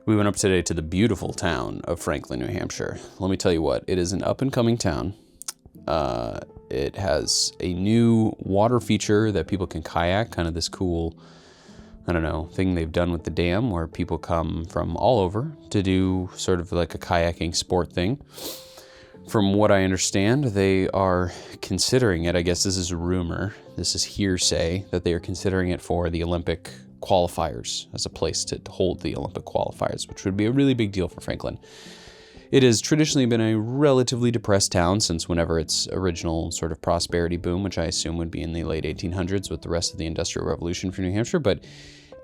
We went up today to the beautiful town of Franklin, New Hampshire. Let me tell you what, it is an up-and-coming town. It has a new water feature that people can kayak, kind of this cool, thing they've done with the dam where people come from all over to do sort of like a kayaking sport thing. From what I understand, they are considering it. I guess this is a rumor. This is hearsay that they are considering it for the Olympic qualifiers as a place to hold the Olympic qualifiers, which would be a really big deal for Franklin. It has traditionally been a relatively depressed town since whenever its original sort of prosperity boom, which I assume would be in the late 1800s with the rest of the Industrial Revolution for New Hampshire, but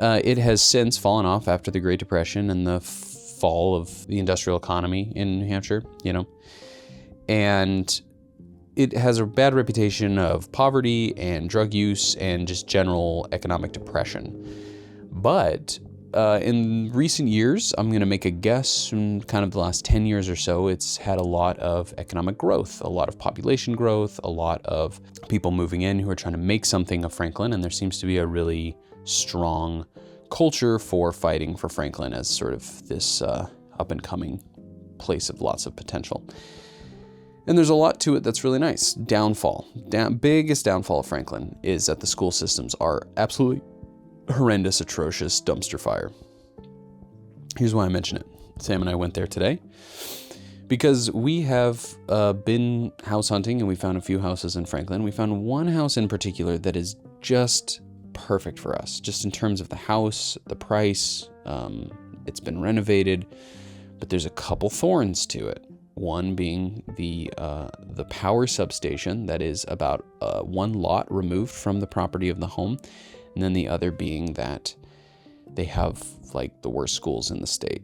it has since fallen off after the Great Depression and the fall of the industrial economy in New Hampshire, and it has a bad reputation of poverty and drug use and just general economic depression. But in recent years, I'm going to make a guess, in kind of the last 10 years or so, it's had a lot of economic growth, a lot of population growth, a lot of people moving in who are trying to make something of Franklin, and there seems to be a really strong culture for fighting for Franklin as sort of this up-and-coming place of lots of potential. And there's a lot to it that's really nice. Biggest downfall of Franklin is that the school systems are absolutely horrendous, atrocious dumpster fire. Here's why I mention it. Sam and I went there today because we have been house hunting and we found a few houses in Franklin. We found one house in particular that is just perfect for us, just in terms of the house, the price. It's been renovated, but there's a couple thorns to it. One being the power substation that is about one lot removed from the property of the home. And then the other being that they have like the worst schools in the state.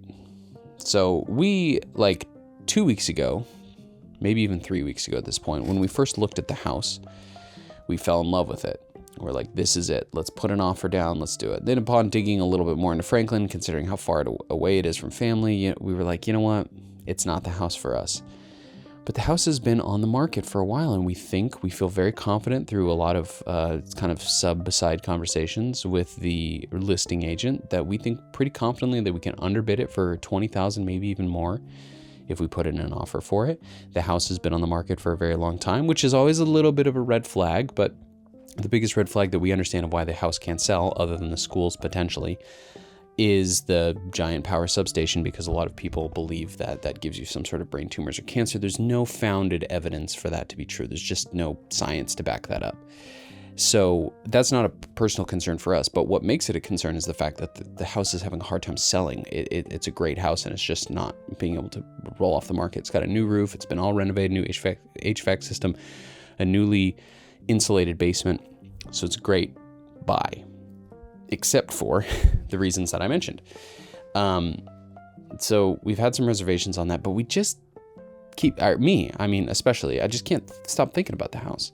So we 2 weeks ago, maybe even 3 weeks ago at this point, when we first looked at the house, we fell in love with it. We're like, this is it. Let's put an offer down. Let's do it. Then upon digging a little bit more into Franklin, considering how far away it is from family, we were like, you know what? It's not the house for us. But the house has been on the market for a while, and we feel very confident through a lot of kind of side conversations with the listing agent that we think pretty confidently that we can underbid it for $20,000, maybe even more, if we put in an offer for it. The house has been on the market for a very long time, which is always a little bit of a red flag, but the biggest red flag that we understand of why the house can't sell, other than the schools potentially, is the giant power substation, because a lot of people believe that that gives you some sort of brain tumors or cancer. There's no founded evidence for that to be true. There's just no science to back that up. So that's not a personal concern for us, but what makes it a concern is the fact that the house is having a hard time selling. It's a great house, and it's just not being able to roll off the market. It's got a new roof. It's been all renovated, new HVAC system, a newly insulated basement. So it's a great buy, except for the reasons that I mentioned. So we've had some reservations on that, but we just especially, I just can't stop thinking about the house.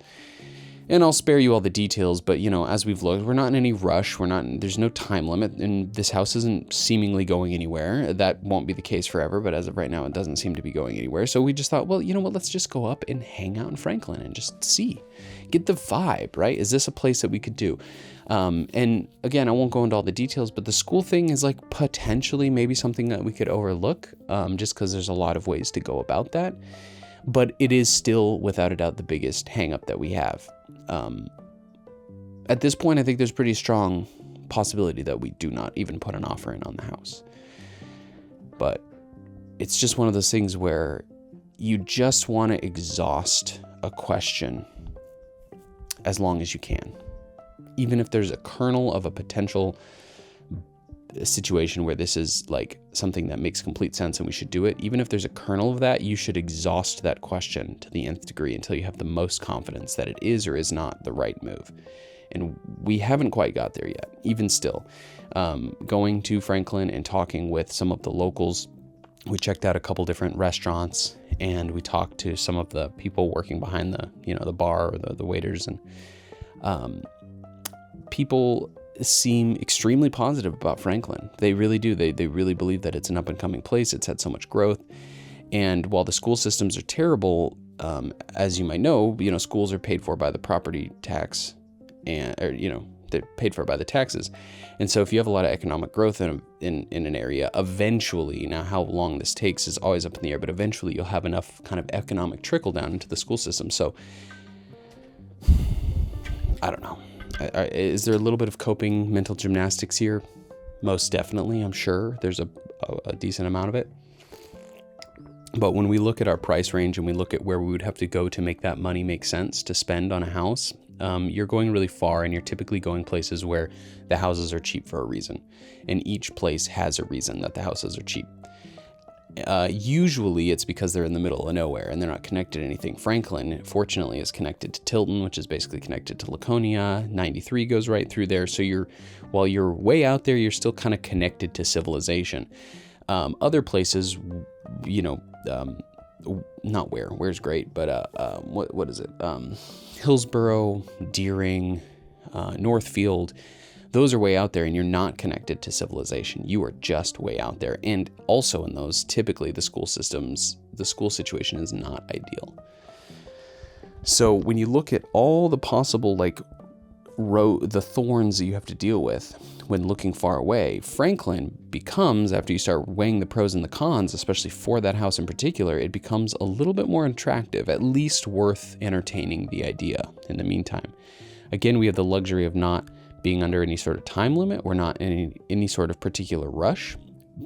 And I'll spare you all the details, but as we've looked, we're not in any rush. There's no time limit, and this house isn't seemingly going anywhere. That won't be the case forever, but as of right now, it doesn't seem to be going anywhere. So we just thought, well, you know what, let's just go up and hang out in Franklin and just get the vibe, right? Is this a place that we could do? And again, I won't go into all the details, but the school thing is potentially maybe something that we could overlook, just because there's a lot of ways to go about that. But it is still, without a doubt, the biggest hang up that we have. At this point, I think there's pretty strong possibility that we do not even put an offer in on the house. But it's just one of those things where you just want to exhaust a question as long as you can. Even if there's a kernel of a potential situation where this is something that makes complete sense and we should do it, even if there's a kernel of that, you should exhaust that question to the nth degree until you have the most confidence that it is or is not the right move. And we haven't quite got there yet. Even still, going to Franklin and talking with some of the locals, we checked out a couple different restaurants, and we talked to some of the people working behind the bar or the waiters, and people seem extremely positive about Franklin. They really do. They really believe that it's an up-and-coming place. It's had so much growth. And while the school systems are terrible, as you might know, schools are paid for by the property tax, and they're paid for by the taxes. And so if you have a lot of economic growth in an area, eventually, now how long this takes is always up in the air, but eventually you'll have enough kind of economic trickle down into the school system. So I don't know. Is there a little bit of coping mental gymnastics here? Most definitely, I'm sure there's a decent amount of it. But when we look at our price range and we look at where we would have to go to make that money make sense to spend on a house, you're going really far, and you're typically going places where the houses are cheap for a reason. And each place has a reason that the houses are cheap. Usually it's because they're in the middle of nowhere and they're not connected to anything. Franklin, fortunately, is connected to Tilton, which is basically connected to Laconia. 93 goes right through there. So while you're way out there, you're still kind of connected to civilization. Other places, not where's great, but what is it? Hillsborough, Deering, Northfield. Those are way out there, and you're not connected to civilization. You are just way out there. And also in those, typically the school situation is not ideal. So when you look at all the possible the thorns that you have to deal with when looking far away, Franklin becomes, after you start weighing the pros and the cons, especially for that house in particular, it becomes a little bit more attractive, at least worth entertaining the idea in the meantime. Again, we have the luxury of not being under any sort of time limit. We're not in any sort of particular rush,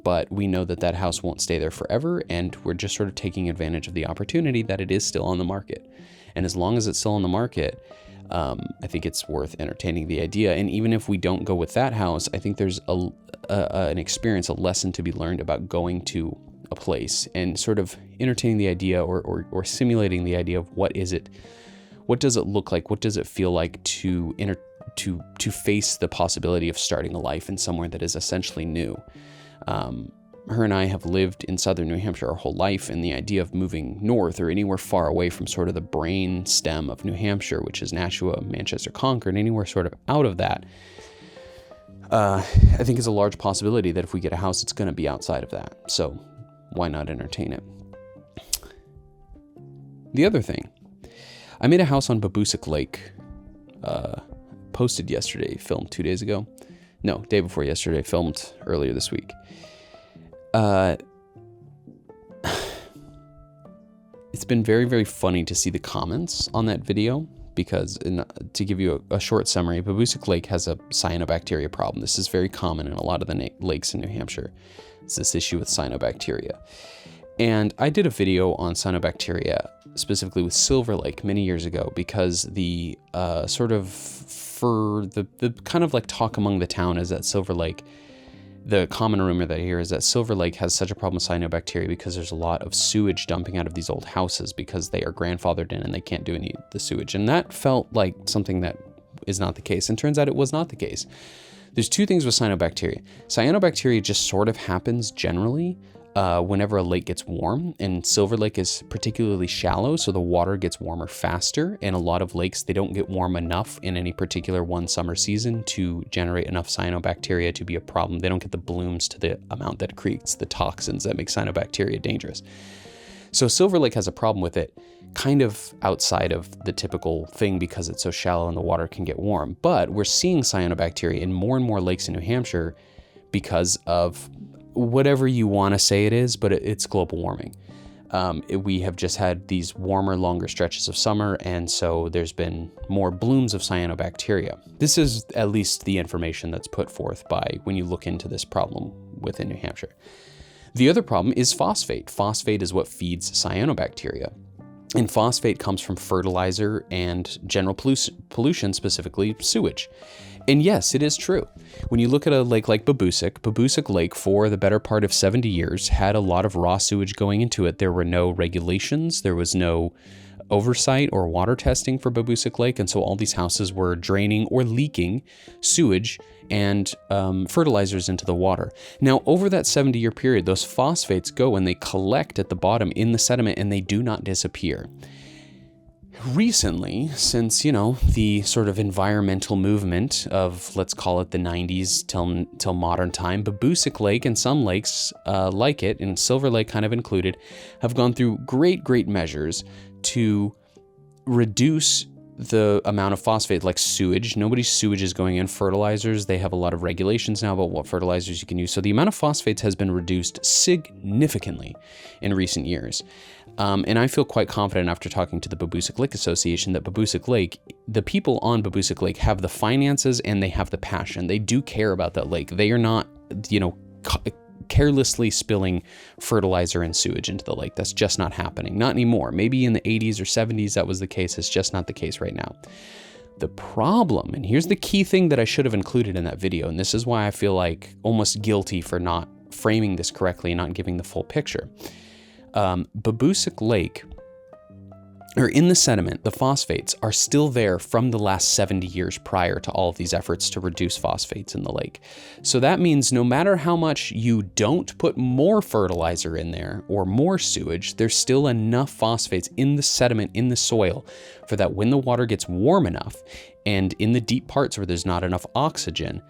but we know that house won't stay there forever, and we're just sort of taking advantage of the opportunity that it is still on the market. And as long as it's still on the market, I think it's worth entertaining the idea. And even if we don't go with that house, I think there's an experience, a lesson to be learned about going to a place and sort of entertaining the idea or simulating the idea of what does it look like? What does it feel like to face the possibility of starting a life in somewhere that is essentially new. Her and I have lived in southern New Hampshire our whole life, and the idea of moving north or anywhere far away from sort of the brain stem of New Hampshire, which is Nashua, Manchester, Concord, anywhere sort of out of that, I think is a large possibility that if we get a house, it's going to be outside of that. So why not entertain it? The other thing, I made a house on Baboosic Lake, posted yesterday, filmed 2 days ago. No, day before yesterday, filmed earlier this week. It's been very, very funny to see the comments on that video because, to give you a short summary, Baboosic Lake has a cyanobacteria problem. This is very common in a lot of the lakes in New Hampshire. It's this issue with cyanobacteria. And I did a video on cyanobacteria, specifically with Silver Lake many years ago, because the kind of like talk among the town is that Silver Lake, the common rumor that I hear is that Silver Lake has such a problem with cyanobacteria because there's a lot of sewage dumping out of these old houses because they are grandfathered in and they can't do any of the sewage. And that felt like something that is not the case. And turns out it was not the case. There's two things with cyanobacteria. Cyanobacteria just sort of happens generally whenever a lake gets warm, and Silver Lake is particularly shallow, so the water gets warmer faster, and a lot of lakes, they don't get warm enough in any particular one summer season to generate enough cyanobacteria to be a problem. They don't get the blooms to the amount that creates the toxins that make cyanobacteria dangerous. So Silver Lake has a problem with it, kind of outside of the typical thing because it's so shallow and the water can get warm. But we're seeing cyanobacteria in more and more lakes in New Hampshire because of whatever you want to say it is, but it's global warming. We have just had these warmer, longer stretches of summer, and so there's been more blooms of cyanobacteria. This is at least the information that's put forth by when you look into this problem within New Hampshire. The other problem is phosphate. Phosphate is what feeds cyanobacteria. And phosphate comes from fertilizer and general pollution, specifically sewage. And yes, it is true. When you look at a lake like Baboosic Lake, for the better part of 70 years, had a lot of raw sewage going into it. There were no regulations. There was no oversight or water testing for Baboosic Lake. And so all these houses were draining or leaking sewage and fertilizers into the water. Now, over that 70-year period, those phosphates go and they collect at the bottom in the sediment and they do not disappear. Recently, since, the sort of environmental movement of, let's call it the 90s till modern time, Baboosic Lake and some lakes like it, and Silver Lake kind of included, have gone through great measures to reduce the amount of phosphate, like sewage. Nobody's sewage is going in. Fertilizers, they have a lot of regulations now about what fertilizers you can use. So the amount of phosphates has been reduced significantly in recent years. And I feel quite confident after talking to the Baboosic Lake Association that Baboosic Lake, the people on Baboosic Lake have the finances and they have the passion. They do care about that lake. They are not, carelessly spilling fertilizer and sewage into the lake. That's just not happening. Not anymore. Maybe in the 80s or 70s that was the case. It's just not the case right now. The problem, and here's the key thing that I should have included in that video, and this is why I feel like almost guilty for not framing this correctly and not giving the full picture. Baboosic Lake, or in the sediment, the phosphates are still there from the last 70 years prior to all of these efforts to reduce phosphates in the lake. So that means no matter how much you don't put more fertilizer in there or more sewage, there's still enough phosphates in the sediment, in the soil, for that when the water gets warm enough and in the deep parts where there's not enough oxygen,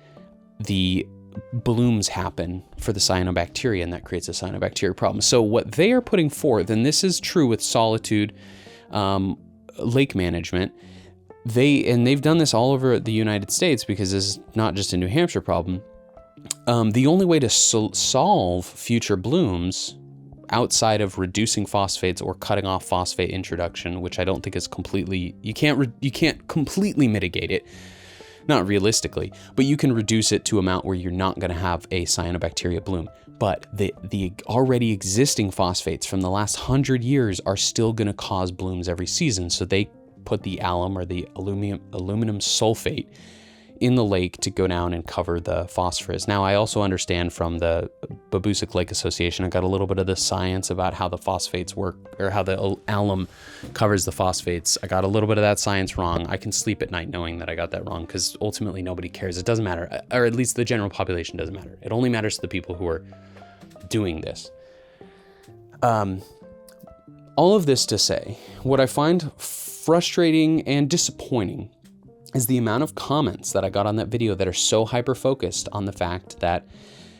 the blooms happen for the cyanobacteria, and that creates a cyanobacteria problem. So what they are putting forth, and this is true with Solitude lake management, they've done this all over the United States because this is not just a New Hampshire problem. The only way to solve future blooms outside of reducing phosphates or cutting off phosphate introduction, which I don't think is completely, you can't completely mitigate it, not realistically, but you can reduce it to an amount where you're not going to have a cyanobacteria bloom. But the already existing phosphates from the last 100 years are still going to cause blooms every season. So they put the alum or the aluminum sulfate in the lake to go down and cover the phosphorus. Now, I also understand from the Baboosic Lake Association, I got a little bit of the science about how the phosphates work, or how the alum covers the phosphates. I got a little bit of that science wrong. I can sleep at night knowing that I got that wrong, because ultimately nobody cares. It doesn't matter, or at least the general population doesn't matter. It only matters to the people who are doing this. All of this to say, what I find frustrating and disappointing is the amount of comments that I got on that video that are so hyper-focused on the fact that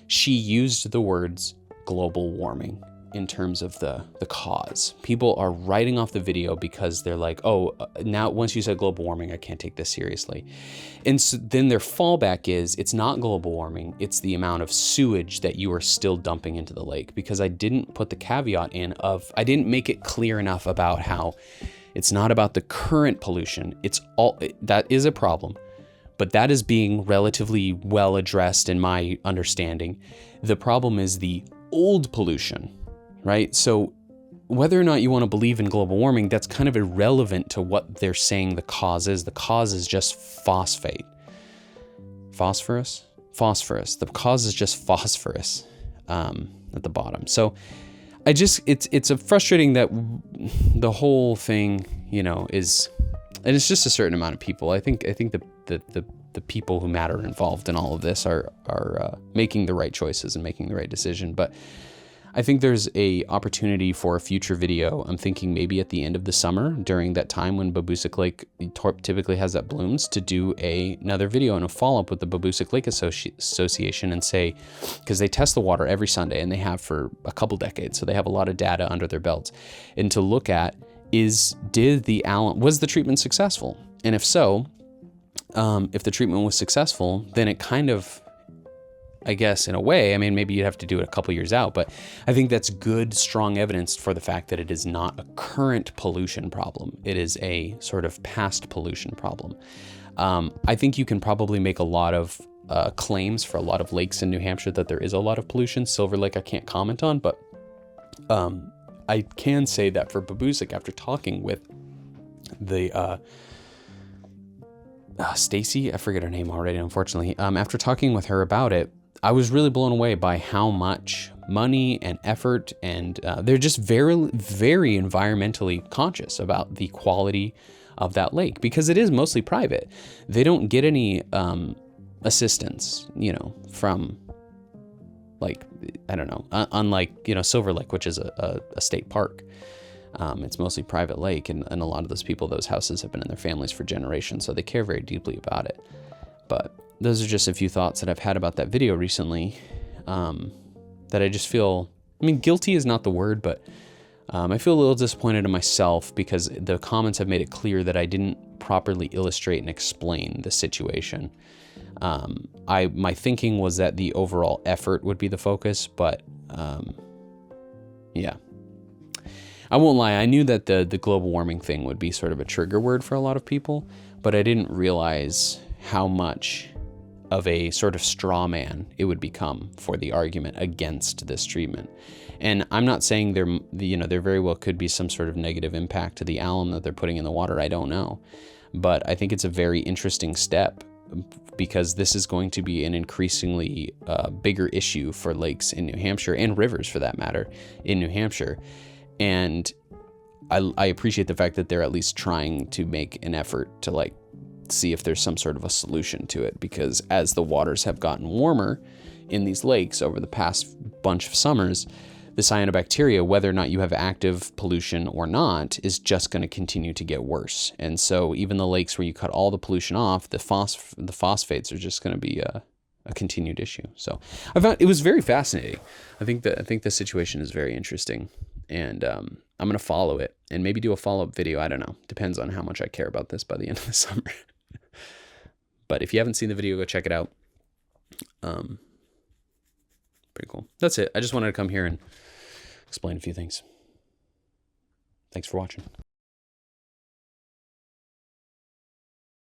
she used the words global warming in terms of the cause. People are writing off the video because they're like, oh, now once you said global warming, I can't take this seriously. And so then their fallback is, it's not global warming, it's the amount of sewage that you are still dumping into the lake, because I didn't put the caveat in of, I didn't make it clear enough about how it's not about the current pollution. It's all, that is a problem, but that is being relatively well addressed in my understanding. The problem is the old pollution, right? So whether or not you want to believe in global warming, that's kind of irrelevant to what they're saying the cause is. The cause is just phosphate. Phosphorus? Phosphorus. The cause is just phosphorus at the bottom. So I just, it's a frustrating that the whole thing, is, and it's just a certain amount of people. I think the people who matter involved in all of this are making the right choices and making the right decision. But I think there's a opportunity for a future video. I'm thinking maybe at the end of the summer, during that time when Baboosic Lake typically has that blooms, to do another video and a follow-up with the Baboosic Lake Association and say, because they test the water every Sunday and they have for a couple decades, so they have a lot of data under their belts, and to look at was the treatment successful? And if so, if the treatment was successful, then it kind of, I guess in a way, I mean, maybe you'd have to do it a couple years out, but I think that's good, strong evidence for the fact that it is not a current pollution problem. It is a sort of past pollution problem. I think you can probably make a lot of claims for a lot of lakes in New Hampshire that there is a lot of pollution. Silver Lake, I can't comment on, but I can say that for Baboosic, after talking with the Stacy, I forget her name already, unfortunately. After talking with her about it, I was really blown away by how much money and effort, and they're just very, very environmentally conscious about the quality of that lake, because it is mostly private. They don't get any assistance, from, like, I don't know, unlike, Silver Lake, which is a state park. It's mostly private lake, and a lot of those people, those houses have been in their families for generations, so they care very deeply about it. But those are just a few thoughts that I've had about that video recently, that I just feel, guilty is not the word, but I feel a little disappointed in myself, because the comments have made it clear that I didn't properly illustrate and explain the situation. My thinking was that the overall effort would be the focus, but yeah. I won't lie, I knew that the global warming thing would be sort of a trigger word for a lot of people, but I didn't realize how much of a sort of straw man it would become for the argument against this treatment. And I'm not saying there very well could be some sort of negative impact to the alum that they're putting in the water. I don't know. But I think it's a very interesting step, because this is going to be an increasingly bigger issue for lakes in New Hampshire, and rivers for that matter, in New Hampshire. And I appreciate the fact that they're at least trying to make an effort to see if there's some sort of a solution to it, because as the waters have gotten warmer in these lakes over the past bunch of summers, the cyanobacteria, whether or not you have active pollution or not, is just going to continue to get worse. And so even the lakes where you cut all the pollution off, the phosphates are just going to be a continued issue. So I found it was very fascinating. I think the situation is very interesting, and I'm going to follow it and maybe do a follow-up video. I don't know. Depends on how much I care about this by the end of the summer. But if you haven't seen the video, go check it out. Pretty cool. That's it. I just wanted to come here and explain a few things. Thanks for watching.